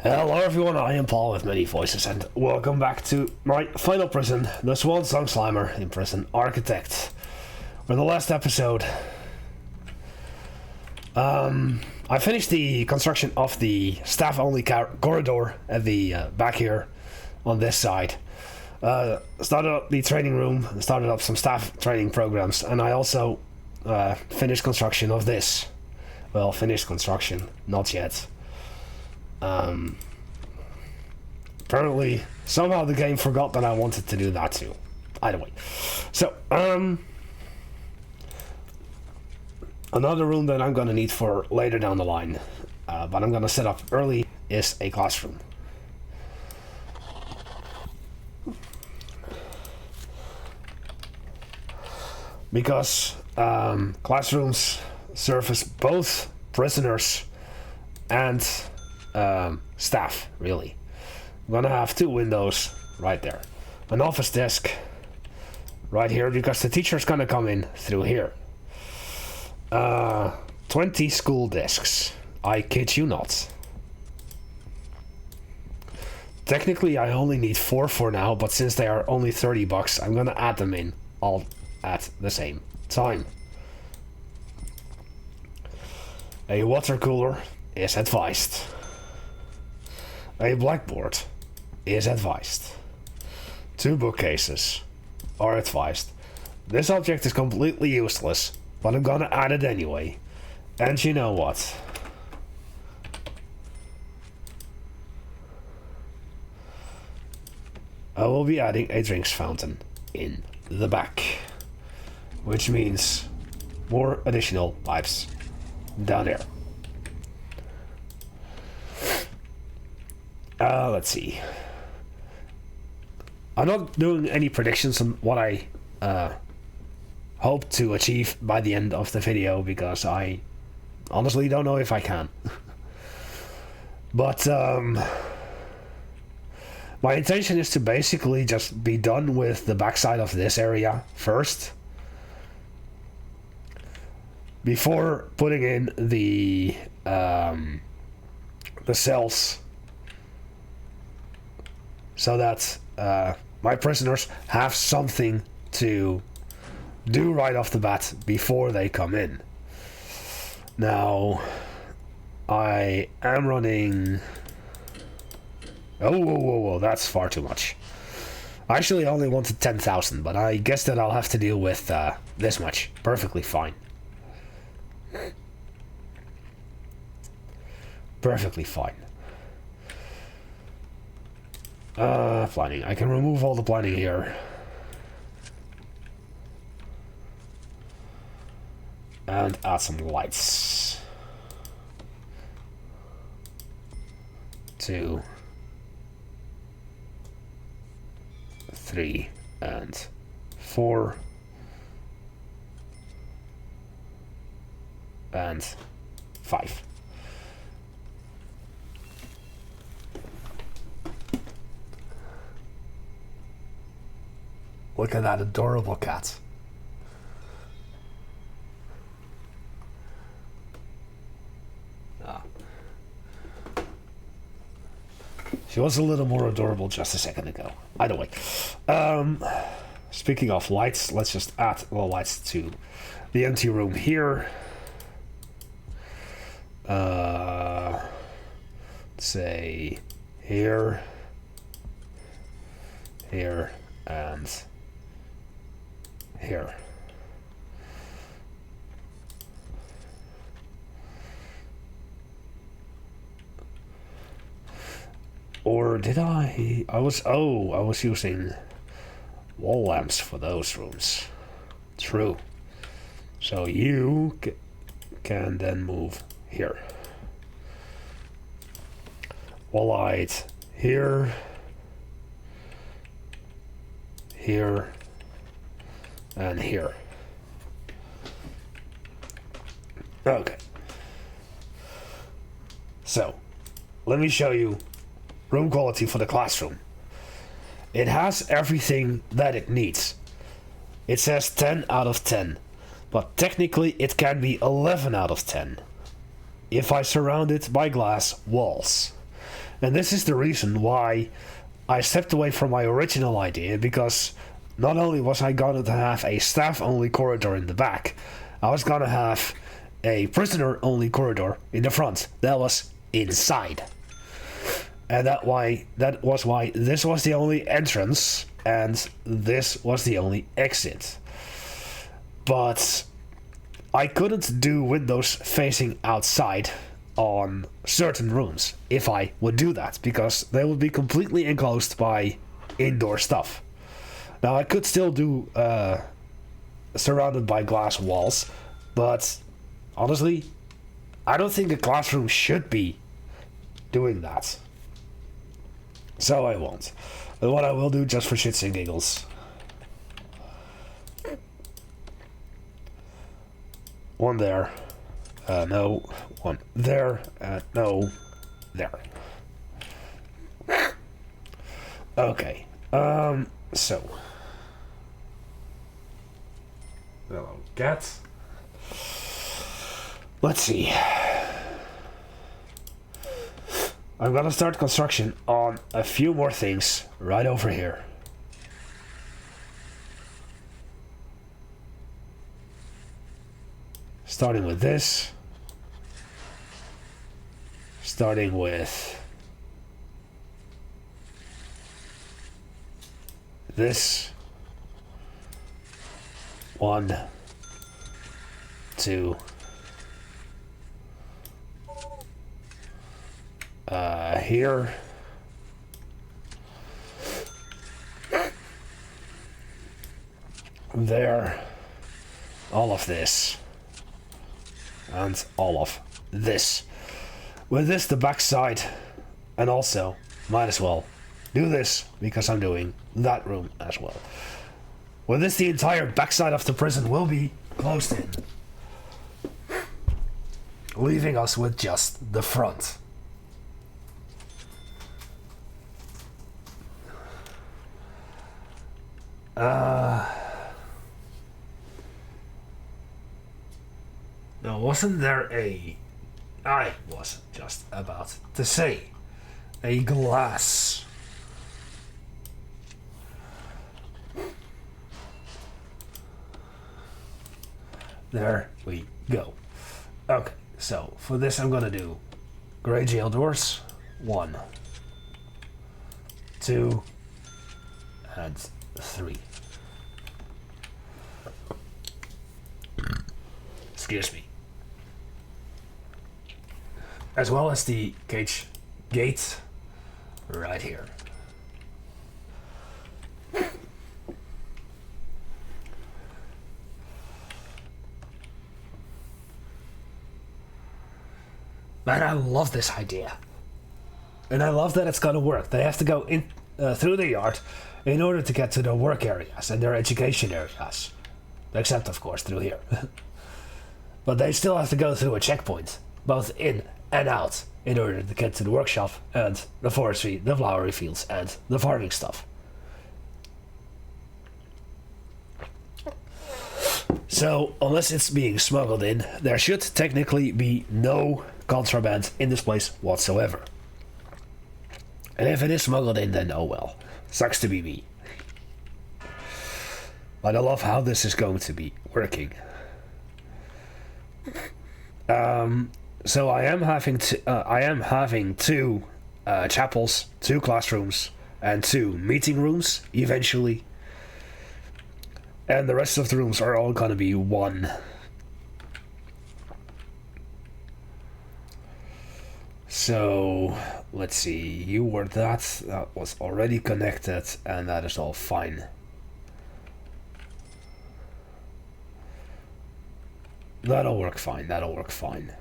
Hello everyone, I am Paul with many voices and welcome back to my final prison, the Swansong Slimer in Prison Architect. In the last episode, I finished the construction of the staff-only corridor at the back here on this side. Started up the training room, started up some staff training programs, and I also finished construction of this. Well, finished construction, not yet. Apparently, somehow the game forgot that I wanted to do that too. Either way. So, another room that I'm gonna need for later down the line, but I'm gonna set up early, is a classroom. Because classrooms service both prisoners and staff, really. I'm gonna have two windows right there. An office desk right here because the teacher's gonna come in through here. 20 school desks. I kid you not. Technically I only need 4 for now, but since they are only $30, I'm gonna add them in all at the same time. A water cooler is advised. A blackboard is advised. 2 bookcases are advised. This object is completely useless, but I'm gonna add it anyway. And you know what? I will be adding a drinks fountain in the back, which means more additional pipes down there. Let's see. I'm not doing any predictions on what I hope to achieve by the end of the video because I honestly don't know if I can. But my intention is to basically just be done with the backside of this area first before putting in the cells, so that my prisoners have something to do right off the bat before they come in. Now, I am running... Oh, whoa, that's far too much. I actually only wanted 10,000, but I guess that I'll have to deal with this much. Perfectly fine. Perfectly fine. Planning. I can remove all the planning here. And add some lights. 2, 3, and 4. And 5. Look at that adorable cat. She was a little more adorable just a second ago. Either way. Speaking of lights, let's just add the lights to the empty room here. Say here, here, and here. Or did I was using wall lamps for those rooms. True. So you can then move here. Wall light here, here, and here. Okay. So, let me show you room quality for the classroom. It has everything that it needs. It says 10 out of 10, but technically it can be 11 out of 10. if I surround it by glass walls. And this is the reason why I stepped away from my original idea, because not only was I going to have a staff-only corridor in the back, I was going to have a prisoner-only corridor in the front. That was inside. And that was why this was the only entrance and this was the only exit. But I couldn't do windows facing outside on certain rooms if I would do that, because they would be completely enclosed by indoor stuff. Now I could still do surrounded by glass walls, but honestly, I don't think a classroom should be doing that. So I won't. But what I will do, just for shits and giggles, one there, no, one there, no, there. Okay, so, hello, cats. Let's see. I'm gonna start construction on a few more things right over here. Starting with this. Starting with this. 1, 2. Here. There. All of this. And all of this. With this the backside, and also might as well do this because I'm doing that room as well. With this the entire backside of the prison will be closed in, leaving us with just the front. Now wasn't there I was just about to say, a glass. There we go. Okay, so for this I'm gonna do gray jail doors. 1, 2, and 3. Excuse me. As well as the cage gate right here. Man, I love this idea. And I love that it's gonna work. They have to go in through the yard in order to get to their work areas and their education areas. Except, of course, through here. But they still have to go through a checkpoint, both in and out, in order to get to the workshop and the forestry, the flowery fields, and the farming stuff. So, unless it's being smuggled in, there should technically be no contraband in this place whatsoever. And if it is smuggled in, then oh well. Sucks to be me. But I love how this is going to be working. So I am having 2 chapels, 2 classrooms, and 2 meeting rooms eventually. And the rest of the rooms are all gonna be 1. So let's see, you were that was already connected, and that is all fine. That'll work fine, that'll work fine.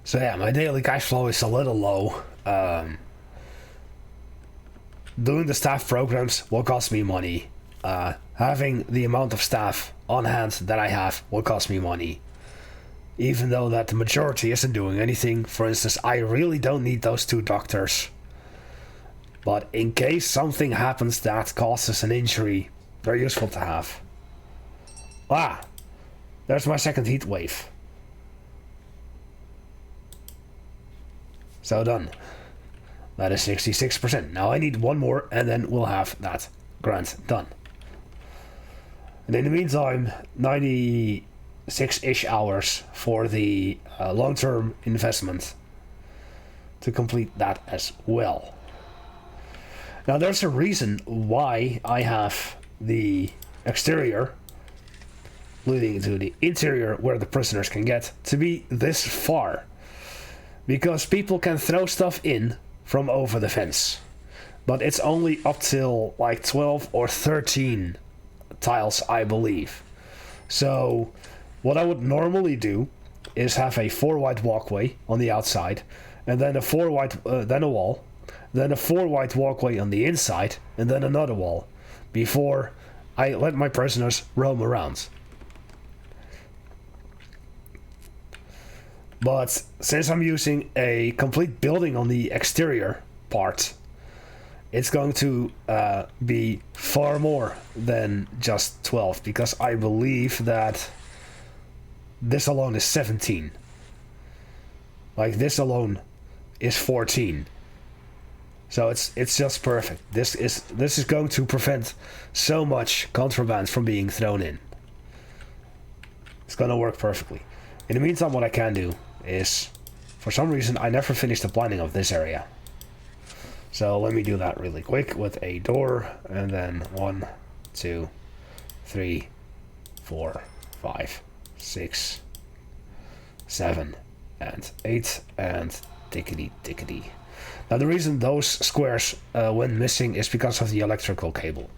So yeah, my daily cash flow is a little low. Doing the staff programs will cost me money. Having the amount of staff on hand that I have will cost me money. Even though that the majority isn't doing anything. For instance, I really don't need those 2 doctors. But in case something happens that causes an injury, they're useful to have. Ah! There's my second heat wave. So done. That is 66%. Now I need one more and then we'll have that grant done. And in the meantime, 96-ish hours for the long-term investment to complete that as well. Now there's a reason why I have the exterior leading into the interior where the prisoners can get to be this far. Because people can throw stuff in from over the fence. But it's only up till like 12 or 13 tiles, I believe. So what I would normally do is have a 4 wide walkway on the outside, and then a 4 wide, then a wall, then a 4 wide walkway on the inside, and then another wall, before I let my prisoners roam around. But since I'm using a complete building on the exterior part, it's going to be far more than just 12, because I believe that this alone is 17. Like this alone is 14. So it's just perfect. This is going to prevent so much contraband from being thrown in. It's gonna work perfectly. In the meantime, what I can do is, for some reason, I never finished the planning of this area. So let me do that really quick with a door, and then 1, 2, 3, 4, 5, 6, 7, and 8, and tickety. Now the reason those squares went missing is because of the electrical cable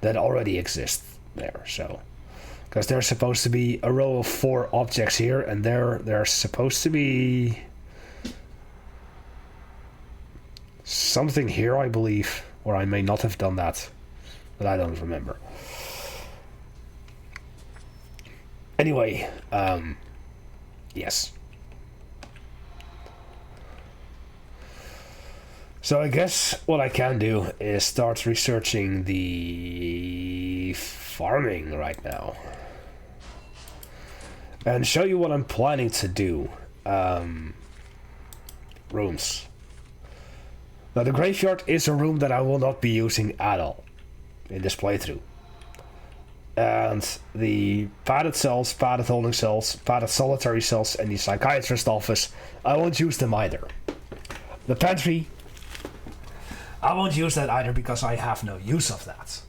that already exists there. So, because there's supposed to be a row of 4 objects here, and there's supposed to be something here, I believe, or I may not have done that, but I don't remember. Anyway, yes. So I guess what I can do is start researching the farming right now. And show you what I'm planning to do. Rooms. Now the graveyard is a room that I will not be using at all in this playthrough. And the padded cells, padded holding cells, padded solitary cells, and the psychiatrist office, I won't use them either. The pantry, I won't use that either because I have no use of that.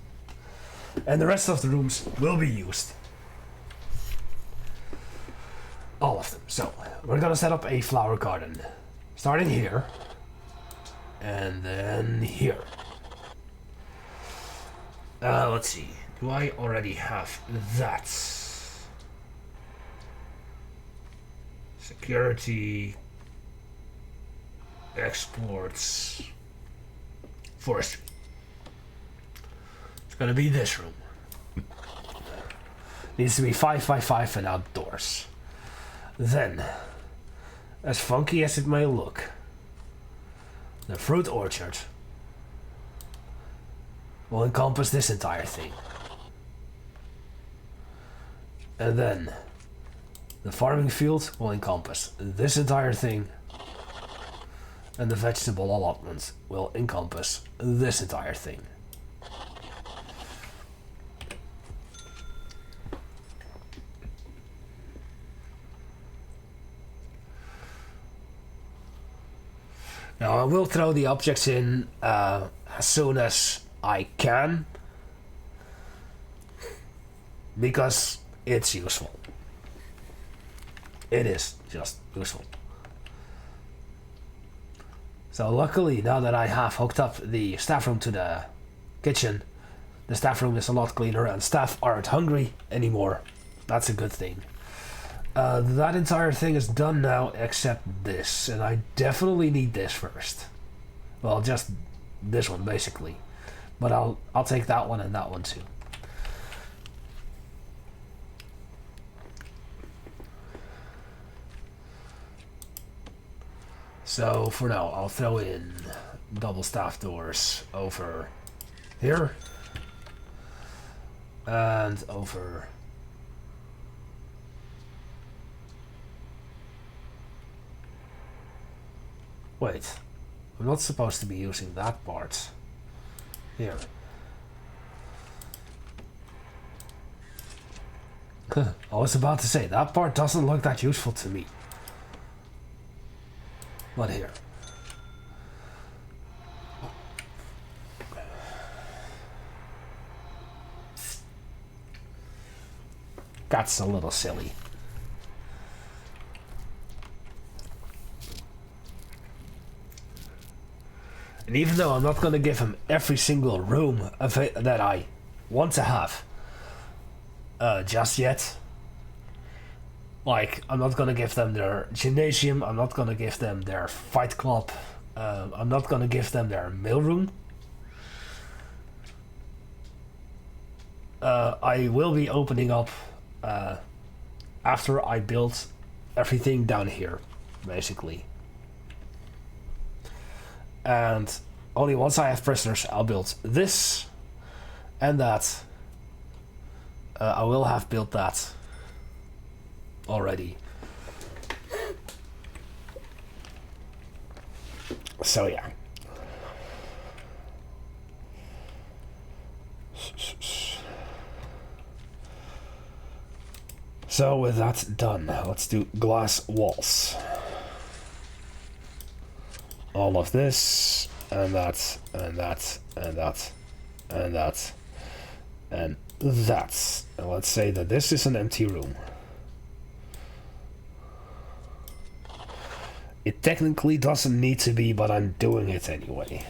And the rest of the rooms will be used. All of them. So, we're gonna set up a flower garden. Starting here. And then here. Let's see. Do I already have that? Security. Exports. Forestry. It's gonna be this room. Needs to be 5x5 and outdoors. Then, as funky as it may look, the fruit orchard will encompass this entire thing. And then, the farming field will encompass this entire thing. And the vegetable allotment will encompass this entire thing. Now I will throw the objects in as soon as I can, because it's useful. It is just useful. So luckily, now that I have hooked up the staff room to the kitchen, the staff room is a lot cleaner and staff aren't hungry anymore. That's a good thing. That entire thing is done now except this, and I definitely need this first. Well, just this one basically. But I'll take that one and that one too. So for now, I'll throw in double staff doors over here and over wait, I'm not supposed to be using that part here. I was about to say, that part doesn't look that useful to me. But here. That's a little silly. And even though I'm not going to give him every single room that I want to have just yet, like, I'm not going to give them their gymnasium, I'm not going to give them their fight club, I'm not going to give them their mailroom. I will be opening up after I build everything down here, basically. And only once I have prisoners, I'll build this and that. I will have built that already. So yeah. So with that done, let's do glass walls. All of this, and that, and that, and that, and that, and that. And let's say that this is an empty room. It technically doesn't need to be, but I'm doing it anyway.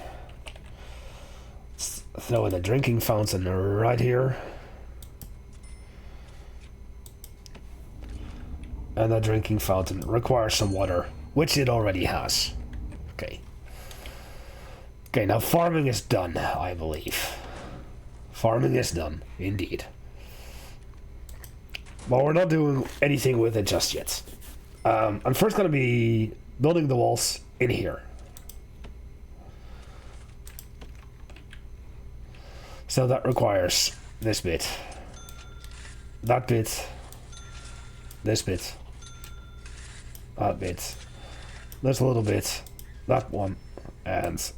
Let's throw in a drinking fountain right here. And that drinking fountain requires some water, which it already has. Okay. Okay, now farming is done, I believe. Farming is done, indeed. But we're not doing anything with it just yet. I'm first going to be building the walls in here. So that requires this bit, that bit, this bit, that bit, this little bit, that one, and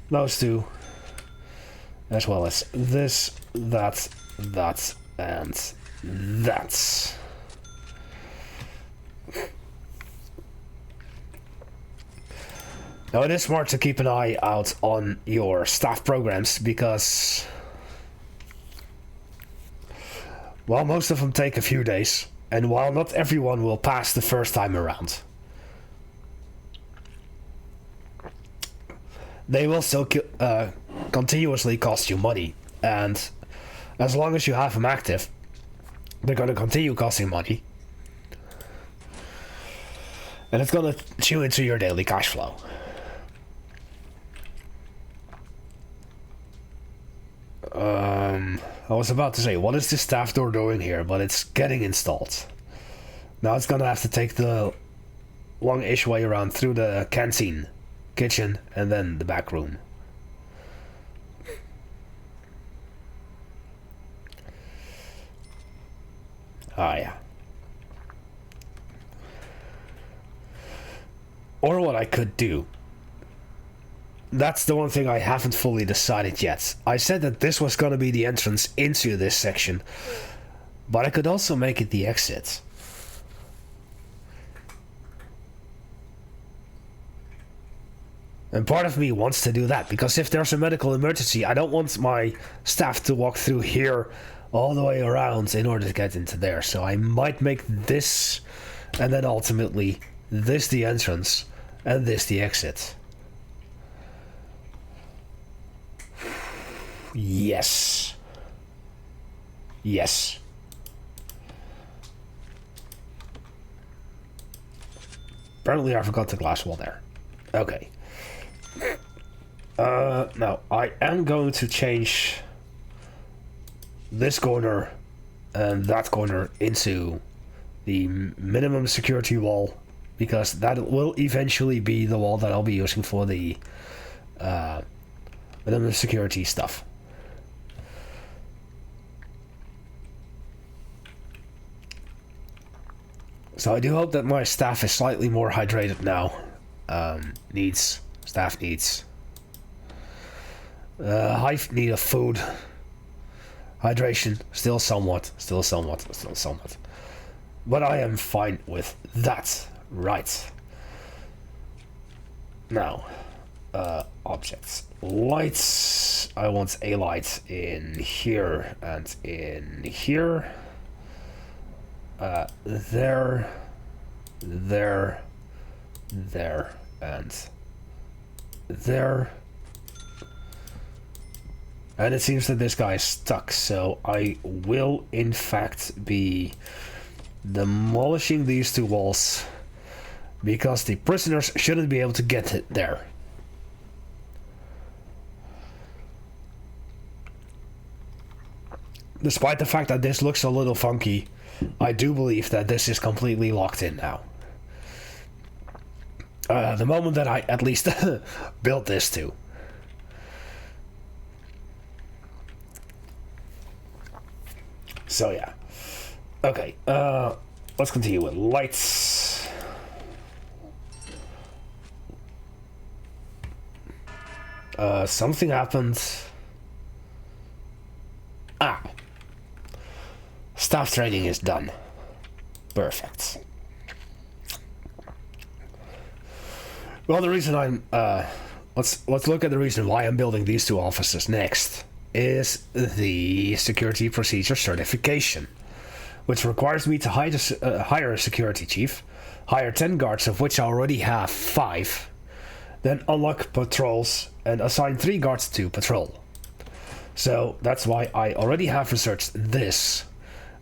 those two, as well as this, that, that, and that. Now it is smart to keep an eye out on your staff programs because, well, most of them take a few days, and while not everyone will pass the first time around, they will still continuously cost you money, and as long as you have them active, they're going to continue costing money, and it's going to chew into your daily cash flow. I was about to say, what is this staff door doing here? But it's getting installed. Now it's gonna have to take the long-ish way around through the canteen, kitchen, and then the back room. Ah, yeah. Or what I could do. That's the one thing I haven't fully decided yet. I said that this was going to be the entrance into this section, but I could also make it the exit. And part of me wants to do that, because if there's a medical emergency, I don't want my staff to walk through here all the way around in order to get into there. So I might make this, and then ultimately this the entrance, and this the exit. Yes. Yes. Apparently I forgot the glass wall there. Okay. Now, I am going to change this corner and that corner into the minimum security wall because that will eventually be the wall that I'll be using for the security stuff. So I do hope that my staff is slightly more hydrated now. Staff needs. Hive need of food. Hydration, still somewhat. But I am fine with that. Right. Now, objects. Lights. I want a light in here and in here. There, and there. And it seems that this guy is stuck, so I will in fact be demolishing these two walls because the prisoners shouldn't be able to get it there. Despite the fact that this looks a little funky, I do believe that this is completely locked in now. The moment that I at least built this to. So yeah. Okay, let's continue with lights. Something happened. Staff training is done. Perfect. Well, the reason I'm let's look at the reason why I'm building these two offices next is the security procedure certification, which requires me to hire a security chief, hire 10 guards, of which I already have 5, then unlock patrols and assign 3 guards to patrol. So that's why I already have researched this.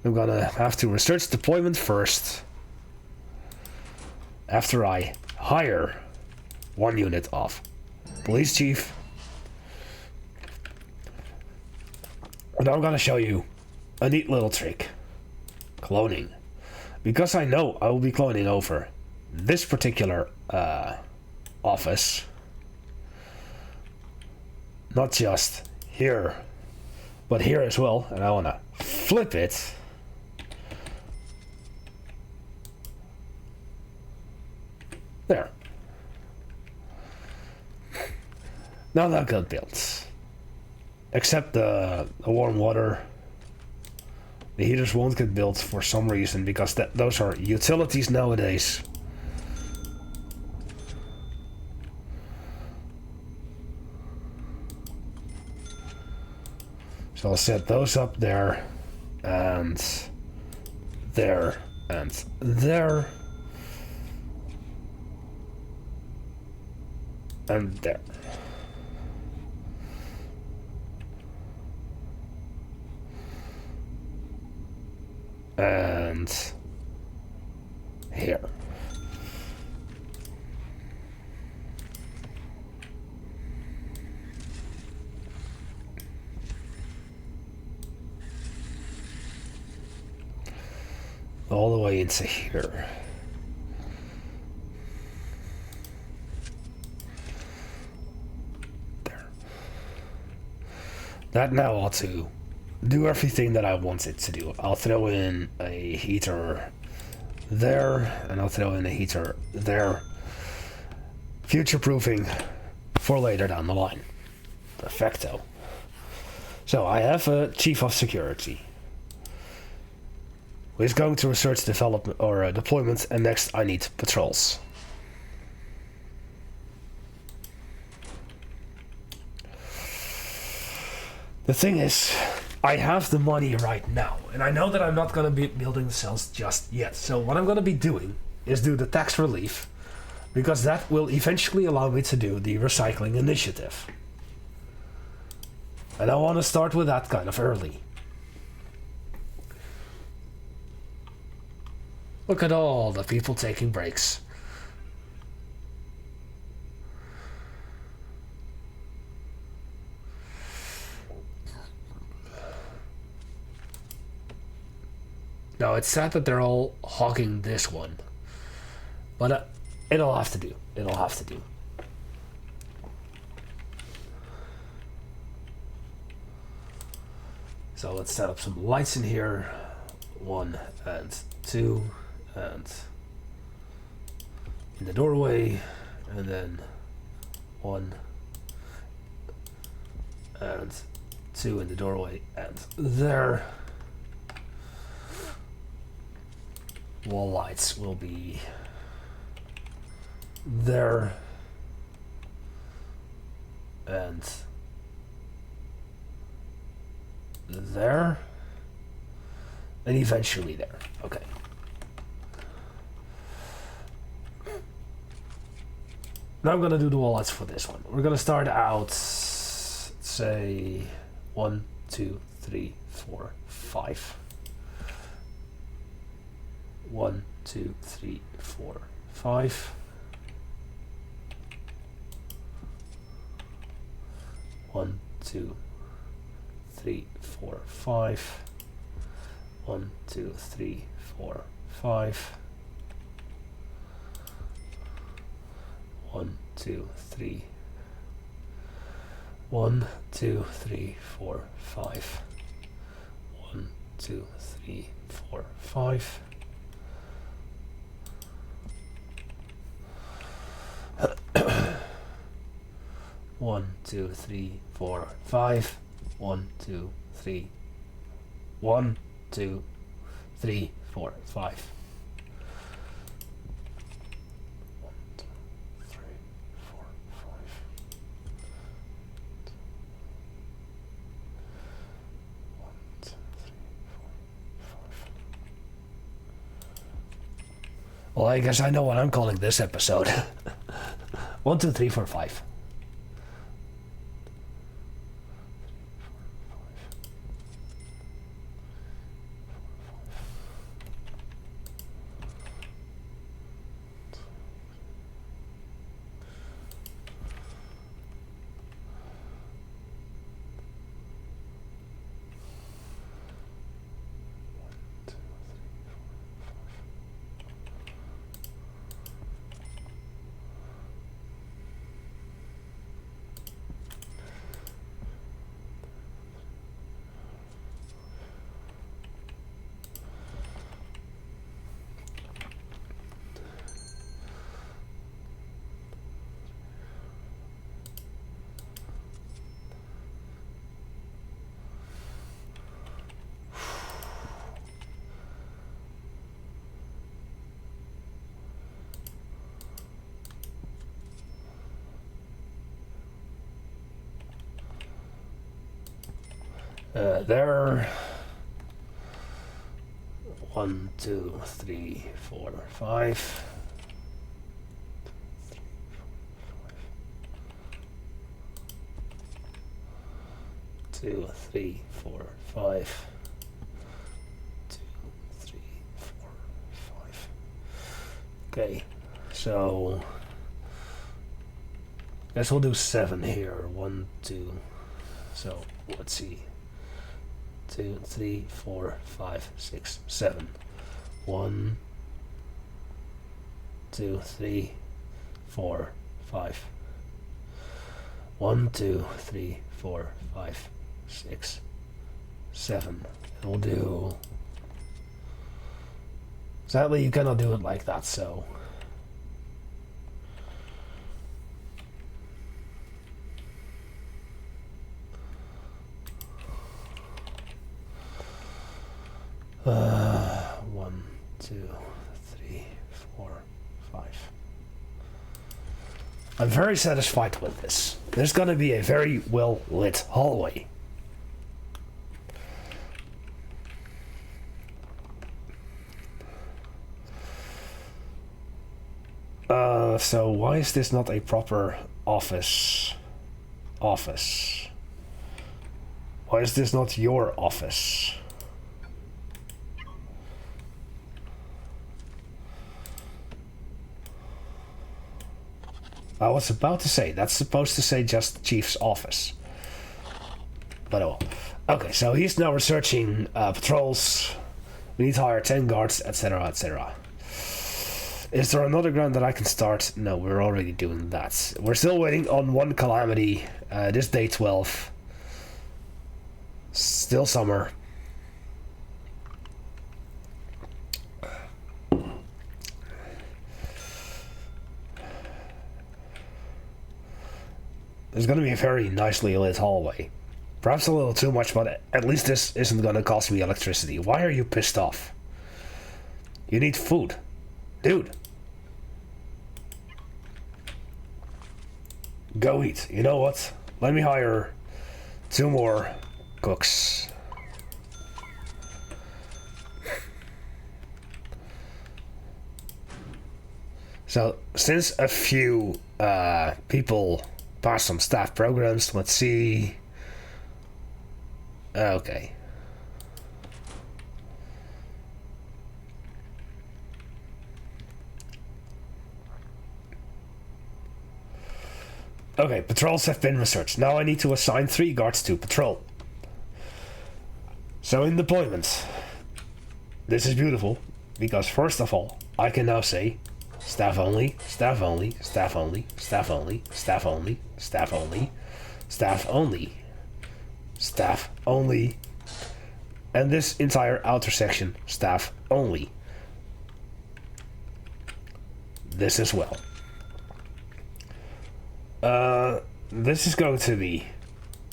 I'm gonna have to research deployment first, after I hire 1 unit of police chief. And I'm gonna show you a neat little trick. Cloning. Because I know I will be cloning over this particular office. Not just here, but here as well. And I wanna flip it. There. Now that got built. Except the warm water. The heaters won't get built for some reason, because those are utilities nowadays. So I'll set those up there, and there, and there. And there. And here. All the way into here. There. That now ought to do everything that I want it to do. I'll throw in a heater there, and I'll throw in a heater there. Future-proofing for later down the line. Perfecto. So I have a chief of security, who is going to research development or deployment, and next I need patrols. The thing is, I have the money right now, and I know that I'm not going to be building the cells just yet. So what I'm going to be doing is do the tax relief, because that will eventually allow me to do the recycling initiative. And I want to start with that kind of early. Look at all the people taking breaks. Now, it's sad that they're all hogging this one. But it'll have to do. It'll have to do. So let's set up some lights in here. 1 and 2, and in the doorway, and then 1 and 2 in the doorway, and there. Wall lights will be there and there, and eventually there. Okay. Now I'm gonna do the wall lights for this one. We're gonna start out, say, 1, 2, 3, 4, 5. 1, 2, 3, 4, 5. 1, 2, 3, 4, 5. 1, 2, 3, 4, 5. 1, 2, 3. 1, 2, 3, 4, 5. 1, 2, 3, 4, 5. 1, 2, 3, 4, 5. 1, 2, 3. 1, 2, 3, 4, 5. 1, 2, 3, 4, 5. Well, I guess I know what I'm calling this episode. 1, 2, 3, 4, 5. There. 1, 2, 3, 4, 5. 2, 3, 4, 5. 2, 3, 4, 5. Okay, so I guess we'll do 7 here. 1, 2. So let's see. 2, 3, 4, 5, 6, 7. 1, 2, 3, 4, 5. 1, 2, 3, 4, 5, 6, 7. And we'll do. Sadly, you cannot do it like that, so. One, 2, 3, 4, 5. I'm very satisfied with this. There's gonna be a very well lit hallway. So why is this not a proper office? Why is this not your office? I was about to say, that's supposed to say just Chief's office. But oh well. Okay, so he's now researching patrols. We need to hire 10 guards, etc, etc. Is there another ground that I can start? No, we're already doing that. We're still waiting on one calamity. This day 12. Still summer. There's going to be a very nicely lit hallway. Perhaps a little too much, but at least this isn't going to cost me electricity. Why are you pissed off? You need food. Dude. Go eat. You know what? Let me hire 2 more cooks. So, since a few people passed some staff programs, let's see. Okay. Okay, patrols have been researched. Now I need to assign 3 guards to patrol. So in deployment, this is beautiful, because first of all, I can now say staff only, staff only, staff only, staff only, staff only, staff only, staff only, staff only, and this entire outer section, staff only. This as well. This is going to be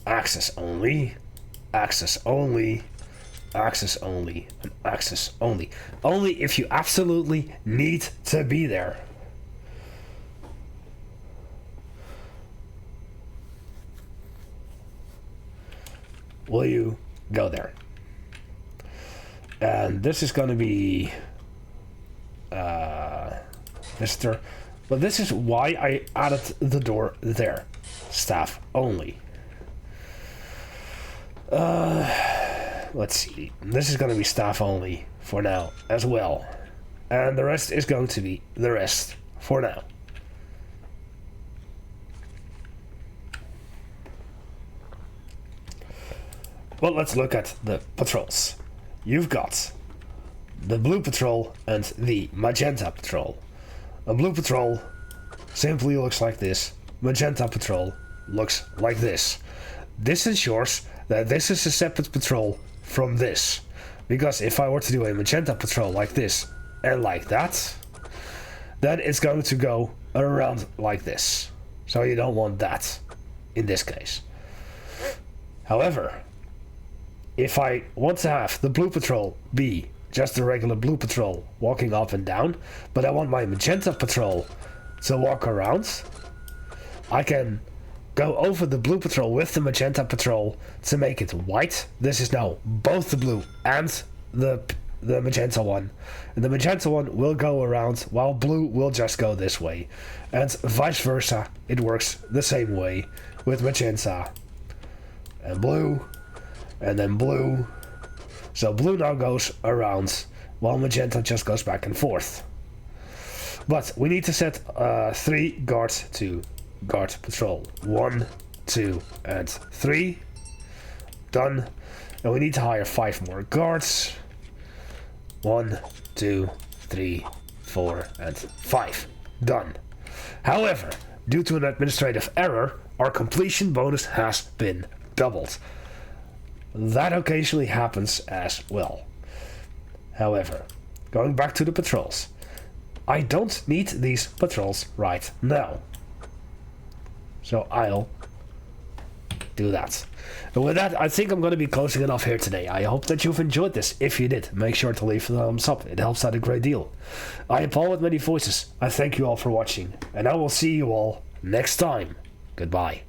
access only, access only, access only, and access only. Only if you absolutely need to be there. Will you go there? And this is going to be visitor. But this is why I added the door there. Staff only. Let's see. This is going to be staff only for now as well. And the rest is going to be the rest for now. Well, let's look at the patrols. You've got the blue patrol and the magenta patrol. A blue patrol simply looks like this. Magenta patrol looks like this. This ensures that this is a separate patrol from this. Because if I were to do a magenta patrol like this and like that, then it's going to go around like this. So you don't want that in this case. However, if I want to have the blue patrol be just a regular blue patrol walking up and down, but I want my magenta patrol to walk around, I can go over the blue patrol with the magenta patrol to make it white. This is now both the blue and the magenta one. And the magenta one will go around while blue will just go this way. And vice versa, it works the same way with magenta and blue, and then blue. So blue now goes around, while magenta just goes back and forth. But we need to set 3 guards to guard patrol. 1, 2, and 3. Done. And we need to hire 5 more guards. 1, 2, 3, 4, and 5. Done. However, due to an administrative error, our completion bonus has been doubled. That occasionally happens as well. However, going back to the patrols, I don't need these patrols right now. So I'll do that. And with that, I think I'm going to be closing it off here today. I hope that you've enjoyed this. If you did, make sure to leave a thumbs up. It helps out a great deal. I am Paul with many voices. I thank you all for watching, and I will see you all next time. Goodbye.